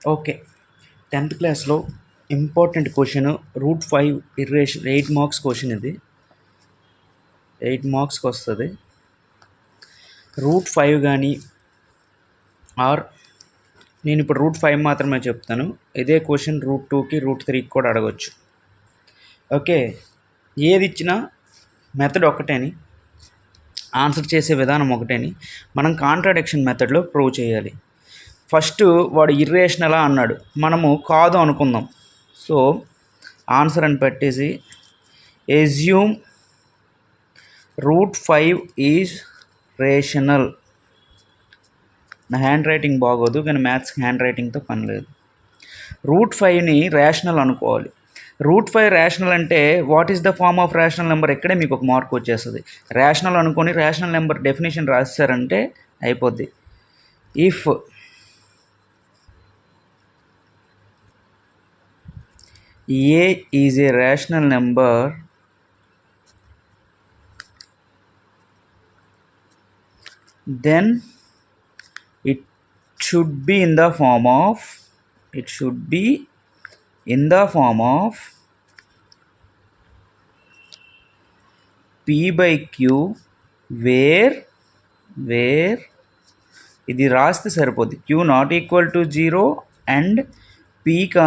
Okay. 10th క్లాస్‌లో important question √5 ఇర్రేషన్ 8 marks question ఇది. 8 మార్క్స్‌కొస్తది. √5 గానీ ఆర్ నేనిప్పుడు √5 మాత్రమే చెప్తాను. ఇదే క్వెషన్ √2కి, √3కి కూడా అడగొచ్చు. ఓకే. ఏదిచ్చినా మెథడ్ ఒకటేని, ఆన్సర్ చేసే విధానం ఒకటేని మనం కాంట్రాడిక్షన్ మెథడ్‌లో ప్రూవ్ చేయాలి. ఫస్ట్ వాడు ఇర్రేషనలా అన్నాడు, మనము కాదు అనుకుందాం. సో ఆన్సర్ అని పెట్టేసి ఎస్యూమ్ √5 ఈజ్ రేషనల్. నా హ్యాండ్ రైటింగ్ బాగోదు కానీ మ్యాథ్స్ హ్యాండ్ రైటింగ్తో పని లేదు. √5ని రేషనల్ అనుకోవాలి. √5 రేషనల్ అంటే what is the form of rational number? ఇక్కడే మీకు ఒక మార్క్ వచ్చేస్తుంది. రేషనల్ అనుకొని రేషనల్ నెంబర్ డెఫినేషన్ రాశారంటే అయిపోద్ది. If A is a rational number, then it should be in the form of P by Q, where ఇది రాస్తే సరిపోద్ది. Q not equal to 0 and P, Q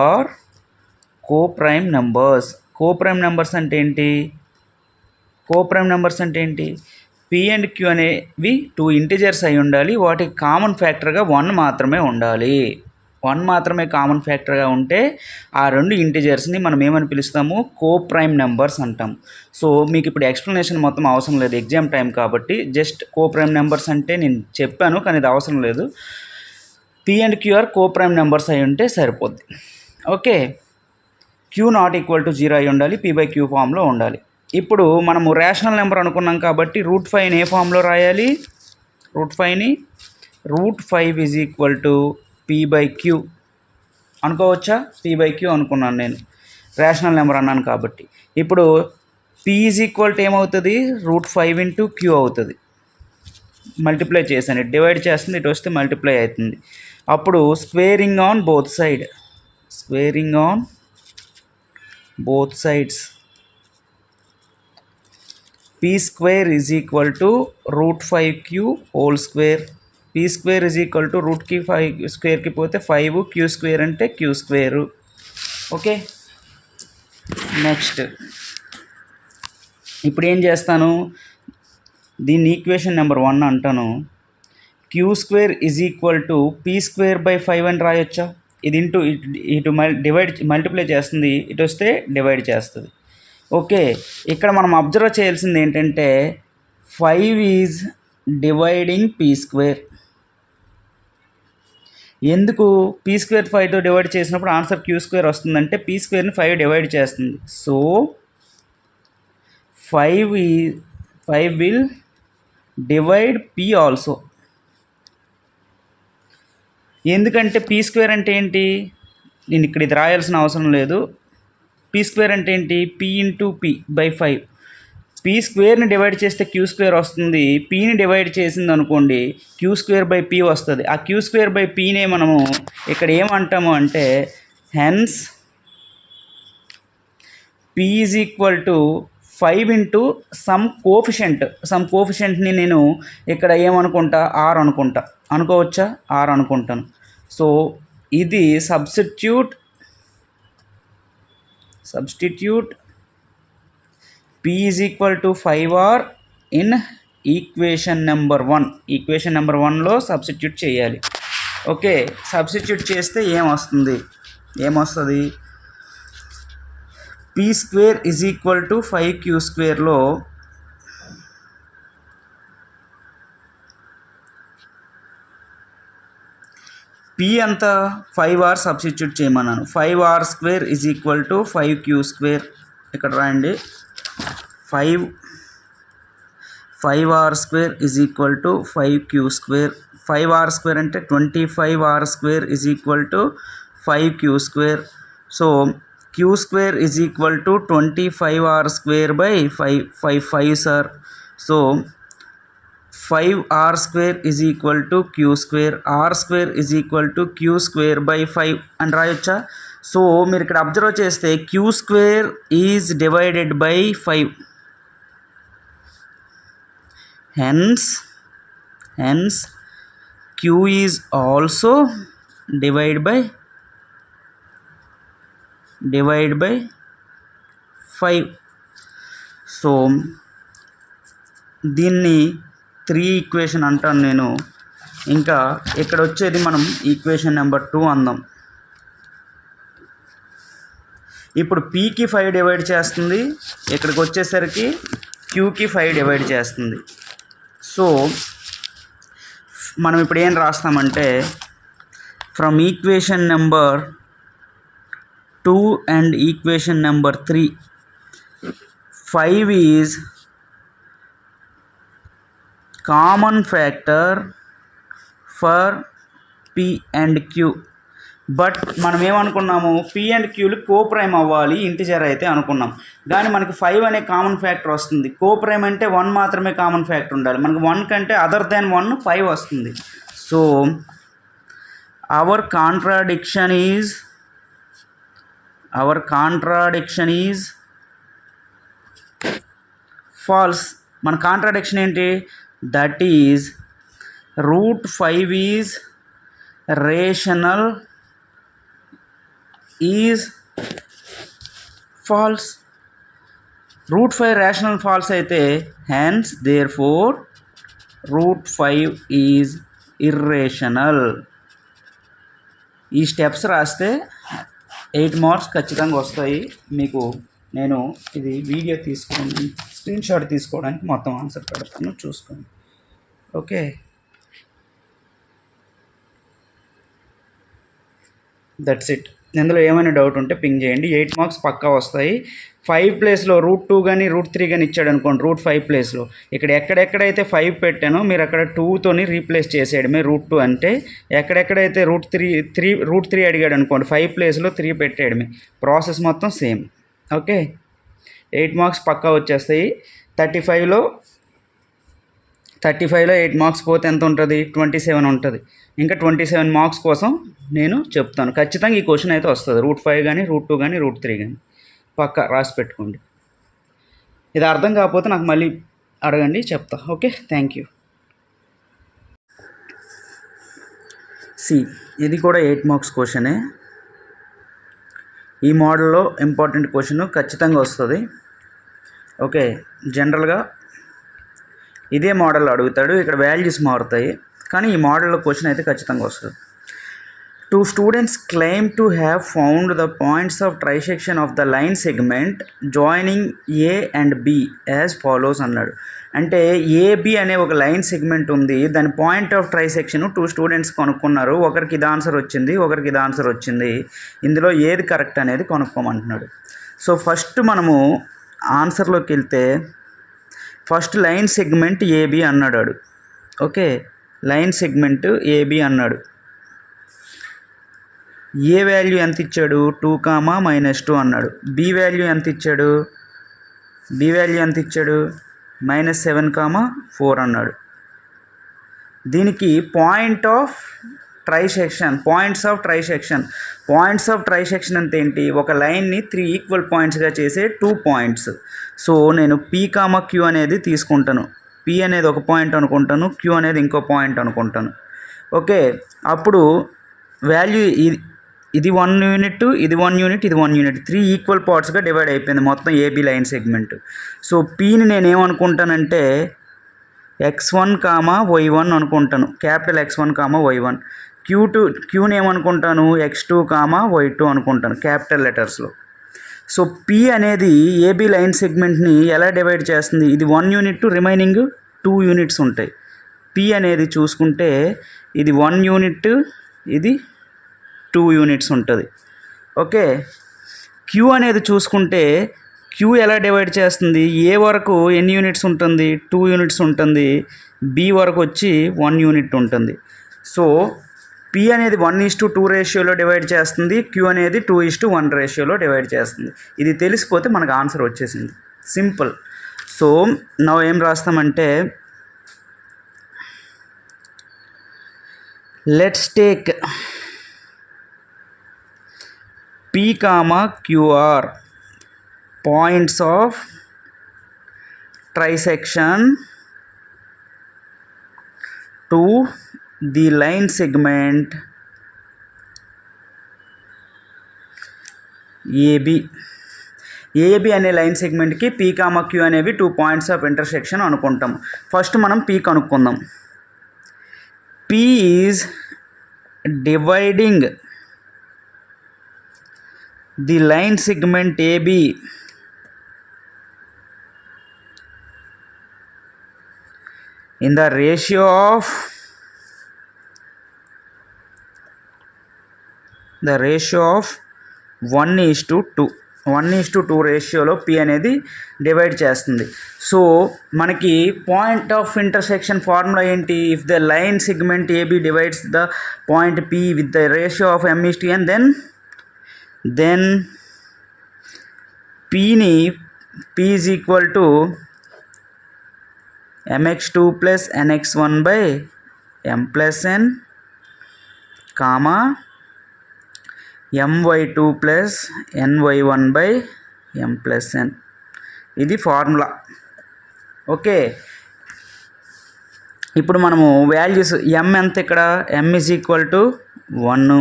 are coprime numbers. Coprime numbers అంటే ఏంటి? P and queue అనేవి 2 integers అయి ఉండాలి. వాటికి common ఫ్యాక్టర్గా 1 మాత్రమే ఉండాలి. 1 మాత్రమే కామన్ ఫ్యాక్టర్గా ఉంటే ఆ 2 ఇంటిజర్స్ని మనం ఏమని పిలుస్తాము? కోప్రైమ్ నెంబర్స్ అంటాం. సో మీకు ఇప్పుడు ఎక్స్ప్లెనేషన్ మొత్తం అవసరం లేదు, ఎగ్జామ్ టైం కాబట్టి. జస్ట్ కోప్రైమ్ నెంబర్స్ అంటే నేను చెప్పాను కానీ ఇది అవసరం లేదు. P and Q are coprime numbers అయి ఉంటే సరిపోద్ది. Okay. Q not equal to 0 అయి ఉండాలి. పీ బై క్యూ ఫామ్లో ఉండాలి. ఇప్పుడు మనము రేషనల్ నెంబర్ అనుకున్నాం కాబట్టి √5ని ఏ ఫామ్లో రాయాలి? √5 is equal to P by Q అనుకోవచ్చా? పీ బై క్యూ అనుకున్నాను నేను, రేషనల్ నెంబర్ అన్నాను కాబట్టి. ఇప్పుడు పీ ఈజ్ ఈక్వల్ టు ఏమవుతుంది? √5 ఇంటూ క్యూ అవుతుంది. మల్టిప్లై చేశాను, ఇటు డివైడ్ చేస్తుంది, ఇటు వస్తే మల్టిప్లై అవుతుంది. అప్పుడు squaring on both sides, p square is equal to √5q whole square. p square is equal to √5 square కి పోతే 5, q square అంటే q square. ఓకే. నెక్స్ట్ ఇప్పుడు ఏం చేస్తాను? దీన్ని ఈక్వేషన్ నెంబర్ 1 అంటాను. q square is equal to p square by 5 అని రాయొచ్చా? ఇది ఇటు మల్టిప్లై చేస్తుంది, ఇటు వస్తే డివైడ్ చేస్తుంది. ఓకే. ఇక్కడ మనం అబ్జర్వ్ చేయాల్సింది ఏంటంటే 5 ఈజ్ డివైడింగ్ పీ స్క్వేర్. ఎందుకు? పీ స్క్వేర్ 5తో డివైడ్ చేసినప్పుడు ఆన్సర్ క్యూ స్క్వేర్ వస్తుందంటే పీ స్క్వేర్ని 5 డివైడ్ చేస్తుంది. So 5 will divide P also. ఎందుకంటే పీ స్క్వేర్ అంటే ఏంటి? నేను ఇక్కడ ఇది రాయాల్సిన అవసరం లేదు. పీ స్క్వేర్ అంటే ఏంటి? P into P by 5. P స్క్వేర్ని డివైడ్ చేస్తే క్యూ స్క్వేర్ వస్తుంది. పీని డివైడ్ చేసింది అనుకోండి క్యూ స్క్వేర్ బై పీ వస్తుంది. ఆ క్యూ స్క్వేర్ బై పీనే మనము ఇక్కడ ఏమంటాము అంటే hence P is equal to 5 into some కోఫిషియంట్ని నేను ఇక్కడ ఏమనుకుంటా? ఆర్ అనుకోవచ్చా? ఆర్ అనుకుంటాను. సో ఇది substitute p is equal to 5r in equation number 1లో సబ్స్టిట్యూట్ చేయాలి. ఓకే. సబ్స్టిట్యూట్ చేస్తే ఏమొస్తుంది? p square is equal to 5q స్క్వేర్లో p అంతా 5r సబ్స్టిట్యూట్ చేయమన్నాను. 5r square is equal to 5q square. ఇక్కడ రాయండి. 5r square is equal to 5q square. 5r square అంటే 25r square is equal to 5q square. So q square is equal to 25r square by 5 sir. So 5r square is equal to q square, r square is equal to q square by 5 అని రాయొచ్చా? So మీరు ఇక్కడ observe చేస్తే q square is divided by 5, hence q is also divide by 5. So దీన్ని 3 equation అంటాను నేను. ఇంకా ఇక్కడ వచ్చేది మనం ఈక్వేషన్ నెంబర్ 2 అందాం. ఇప్పుడు pకి 5 డివైడ్ చేస్తుంది, ఇక్కడికి వచ్చేసరికి qకి 5 డివైడ్ చేస్తుంది. సో మనం ఇప్పుడు ఏం రాస్తామంటే from equation number 2 and equation number 3, 5 is common factor for p and q. But మనం ఏమనుకున్నాము, p అండ్ qలు కోప్రైమ్ అవ్వాలి ఇంటిజర్ అయితే అనుకున్నాం. కానీ మనకి 5 అనే కామన్ ఫ్యాక్టర్ వస్తుంది. కోప్రైమ్ అంటే 1 మాత్రమే కామన్ ఫ్యాక్టర్ ఉండాలి. మనకి 1 కంటే అదర్ దాన్ 1 5 వస్తుంది. So our contradiction is false. మన కాంట్రాడిక్షన్ ఏంటి? That is √5 is rational is false. √5 rational false అయితే hence therefore √5 is irrational. ఈ స్టెప్స్ రాస్తే 8 మార్క్స్ ఖచ్చితంగా వస్తాయి మీకు. నేను ఇది వీడియో తీసుకొని స్క్రీన్ షాట్ తీసుకోవడానికి మొత్తం ఆన్సర్ పెడతాను, చూసుకోండి. Okay, that's it. ఇందులో ఏమైనా డౌట్ ఉంటే పింగ్ చేయండి. 8 మార్క్స్ పక్కా వస్తాయి. 5 ప్లేస్లో √2 కానీ √3 కానీ ఇచ్చాడు అనుకోండి, √5 ప్లేస్లో ఇక్కడ ఎక్కడెక్కడైతే 5 పెట్టానో మీరు అక్కడ 2తోని రీప్లేస్ చేసేయడమే √2 అంటే. ఎక్కడెక్కడైతే √3 అడిగాడు అనుకోండి, 5 ప్లేస్లో 3 పెట్టేయడమే. ప్రాసెస్ మొత్తం సేమ్. ఓకే, 8 మార్క్స్ పక్కా వచ్చేస్తాయి. 35లో 8 మార్క్స్ పోతే ఎంత ఉంటుంది? 27 ఉంటుంది. ఇంకా 27 మార్క్స్ కోసం నేను చెప్తాను. ఖచ్చితంగా ఈ క్వశ్చన్ అయితే వస్తుంది. √5 కానీ √2 కానీ √3 కానీ పక్కా రాసి పెట్టుకోండి. ఇది అర్థం కాకపోతే నాకు మళ్ళీ అడగండి, చెప్తా. Okay, thank you. ఇది కూడా 8 మార్క్స్ క్వశ్చనే. ఈ మోడల్లో ఇంపార్టెంట్ క్వశ్చన్ ఖచ్చితంగా వస్తుంది. ఓకే, జనరల్గా ఇదే మోడల్ అడుగుతాడు, ఇక్కడ వాల్యూస్ మారుతాయి, కానీ ఈ మోడల్లో క్వశ్చన్ అయితే ఖచ్చితంగా వస్తుంది. 2 students claim to have found the points of trisection of the line segment joining A and B as follows అన్నాడు. అంటే AB అనే ఒక లైన్ సెగ్మెంట్ ఉంది, దాని పాయింట్ ఆఫ్ ట్రైసెక్షన్ 2 స్టూడెంట్స్ కనుక్కున్నారు. ఒకరికి ఇది ఆన్సర్ వచ్చింది, ఒకరికి ఇది ఆన్సర్ వచ్చింది. ఇందులో ఏది కరెక్ట్ అనేది కనుక్కోమంటున్నాడు. సో ఫస్ట్ మనము ఆన్సర్లోకి వెళ్తే ఫస్ట్ లైన్ సెగ్మెంట్ AB అన్నాడు. ఓకే, లైన్ సెగ్మెంట్ AB అన్నాడు. ఏ వాల్యూ ఎంత ఇచ్చాడు? 2, -2 అన్నాడు. బి వాల్యూ ఎంత ఇచ్చాడు? -7, 4 అన్నాడు. దీనికి పాయింట్స్ ఆఫ్ ట్రైసెక్షన్ అంటే ఏంటి? ఒక లైన్ని 3 ఈక్వల్ పాయింట్స్గా చేసే 2 పాయింట్స్. సో నేను P, Q అనేది తీసుకుంటాను. P అనేది ఒక పాయింట్ అనుకుంటాను, Q అనేది ఇంకో పాయింట్ అనుకుంటాను. ఓకే, అప్పుడు వాల్యూ ఇది 1 యూనిట్, ఇది 1 యూనిట్, ఇది 1 యూనిట్, 3 ఈక్వల్ పార్ట్స్గా డివైడ్ అయిపోయింది మొత్తం AB లైన్ సెగ్మెంట్. సో Pని నేను ఏమనుకుంటానంటే x1, y1 అనుకుంటాను, capital X1, y1. Qని ఏమనుకుంటాను? x2, y2 అనుకుంటాను, క్యాపిటల్ లెటర్స్లో. సో P అనేది AB లైన్ సెగ్మెంట్ని ఎలా డివైడ్ చేస్తుంది? ఇది 1 యూనిట్, రిమైనింగ్ 2 యూనిట్స్ ఉంటాయి. P అనేది చూసుకుంటే ఇది 1 యూనిట్, ఇది 2 యూనిట్స్ ఉంటుంది. ఓకే, Q అనేది చూసుకుంటే Q ఎలా డివైడ్ చేస్తుంది? A వరకు ఎన్ని యూనిట్స్ ఉంటుంది? 2 యూనిట్స్ ఉంటుంది. B వరకు వచ్చి 1 యూనిట్ ఉంటుంది. సో P అనేది 1:2 రేషియోలో డివైడ్ చేస్తుంది, Q అనేది 2:1 రేషియోలో డివైడ్ చేస్తుంది. ఇది తెలిసిపోతే మనకు ఆన్సర్ వచ్చేసింది, సింపుల్. సో నౌ ఏం రాస్తామంటే Let's take P comma QR points of trisection to the line segment AB. AB అనే లైన్ సెగ్మెంట్కి పీ కామా క్యూ అనేవి 2 పాయింట్స్ ఆఫ్ ఇంటర్సెక్షన్ అనుకుంటాం. ఫస్ట్ మనం పీ కనుక్కుందాం. P is dividing the line segment AB in the ratio of 1:2. 1:2 రేషియోలో P అనేది divide చేస్తుంది. So మనకి పాయింట్ ఆఫ్ ఇంటర్సెక్షన్ ఫార్ములా ఏంటి? If the line segment AB divides the point P with the ratio of m:n, then పిని p is equal to mx2 plus nx1 by m+n comma my2 plus ny1 by m+n. ఇది formula. Okay, ఇప్పుడు మనము values m ఎంత ఇక్కడ? m is equal to 1,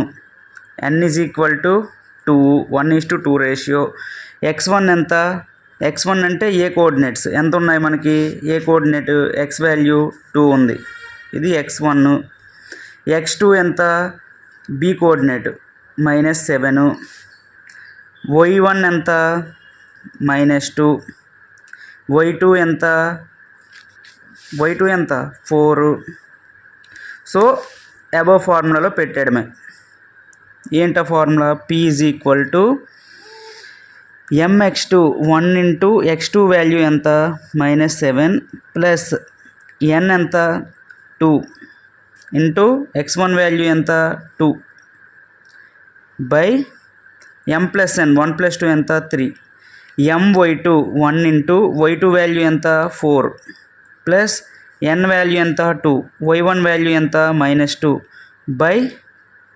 n is equal to 2, 1:2 ratio. x1 ఎంత? x1 అంటే A coordinates ఎంత ఉన్నాయి మనకి? ఏ కోఆర్డినేట్ x వాల్యూ 2 ఉంది, ఇది x1. x2 ఎంత? b coordinate -7. y1 ఎంత? -2. y2 ఎంత? y2 ఎంత? 4. సో అబవ్ ఫార్ములాలో పెట్టడమే. ఏంట formula? p is equal to mx2 1 into x2 value ఎంత? -7 ప్లస్ n ఎంత? 2 ఇంటూ x1 వాల్యూ ఎంత? 2 బై m+n 1 + 2 ఎంత? 3. my2 1 ఇంటూ y2 వాల్యూ ఎంత? 4 ప్లస్ n వాల్యూ ఎంత? 2, y1 వాల్యూ ఎంత? -2 బై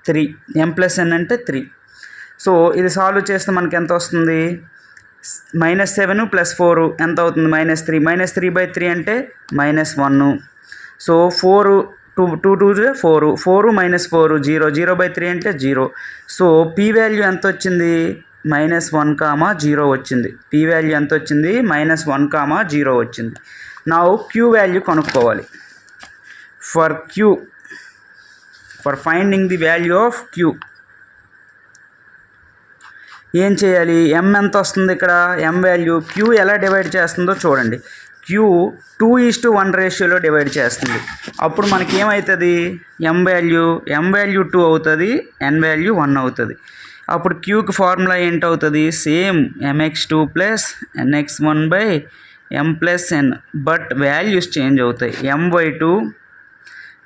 3. m+n అంటే 3. సో ఇది సాల్వ్ చేస్తే మనకి ఎంత వస్తుంది? -7 + 4 ఎంత అవుతుంది? -3. -3/3 అంటే -1. సో 4 2 2 4, 4 - 4 0, 0/3 అంటే 0. సో పీ వాల్యూ ఎంత వచ్చింది? -1,0 వచ్చింది. పీ వాల్యూ ఎంత వచ్చింది? -1,0 వచ్చింది. నౌ క్యూ వాల్యూ కనుక్కోవాలి. For finding the value of Q ఏం చేయాలి? m ఎంత వస్తుంది ఇక్కడ? m వాల్యూ క్యూ ఎలా డివైడ్ చేస్తుందో చూడండి. క్యూ 2:1 రేషియోలో డివైడ్ చేస్తుంది. అప్పుడు మనకి ఏమవుతుంది? m వాల్యూ 2 అవుతుంది, n వాల్యూ 1 అవుతుంది. అప్పుడు క్యూకి ఫార్ములా ఏంటవుతుంది? Same mx2 plus nx1 by m+n, but values change అవుతాయి. my2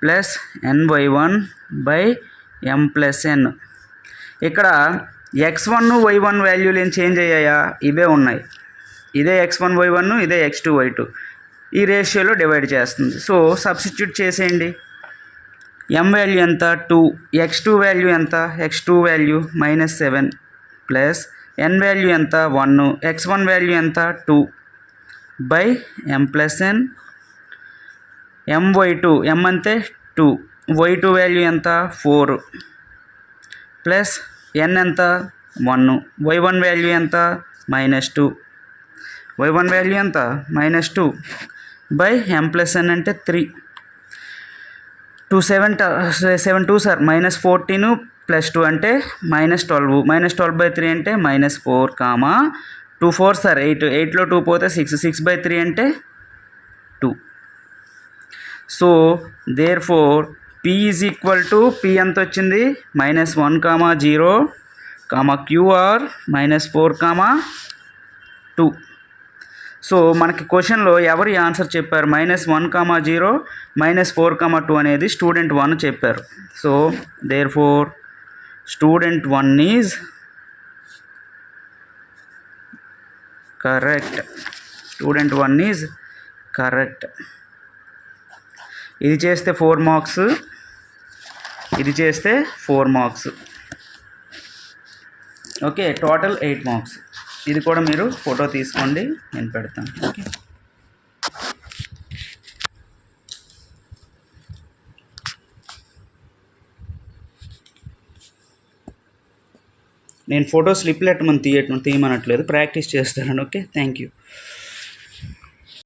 plus ny1 by m+n. ఇక్కడ x1 y1 వాల్యూలు ఏం చేంజ్ అయ్యాయా? ఇవే ఉన్నాయి. ఇదే x1 y1, ఇదే x2 y2. ఈ రేషియోలో డివైడ్ చేస్తుంది. సో సబ్స్టిట్యూట్ చేసేయండి. m వాల్యూ ఎంత? 2. x2 వాల్యూ ఎంత? x2 value -7 plus n value ఎంత? 1. x1 వాల్యూ ఎంత? 2 బై m+n. my2 m అంటే 2, y2 వాల్యూ ఎంత? 4 ప్లస్ n ఎంత? 1, y1 వాల్యూ ఎంత? -2, y1 వాల్యూ ఎంత? -2 బై m+n అంటే 3. 7 2 సార్ -14 ప్లస్ 2 అంటే -12. -12/3 అంటే -4, 2 4 సార్ 8. 8లో 2 పోతే 6. 6/3 అంటే 2. So therefore p is equal to p ఎంత వచ్చింది? -1,0, QR -4,2. సో మనకి క్వశ్చన్లో ఎవరు ఆన్సర్ చెప్పారు? -1,0, -4,2 అనేది స్టూడెంట్ 1 చెప్పారు. So therefore student 1 is correct. Student 1 is correct. ఇది చేస్తే 4 మార్క్స్. ఇది చేస్తే 4 మార్క్స్. Okay, total 8 marks. ఇది కూడా మీరు ఫోటో తీసుకోండి, నేను పెడతాను. ఓకే, నేను ఫోటో స్లిప్లు తీయమనట్లేదు, ప్రాక్టీస్ చేస్తాను. Okay, thank you.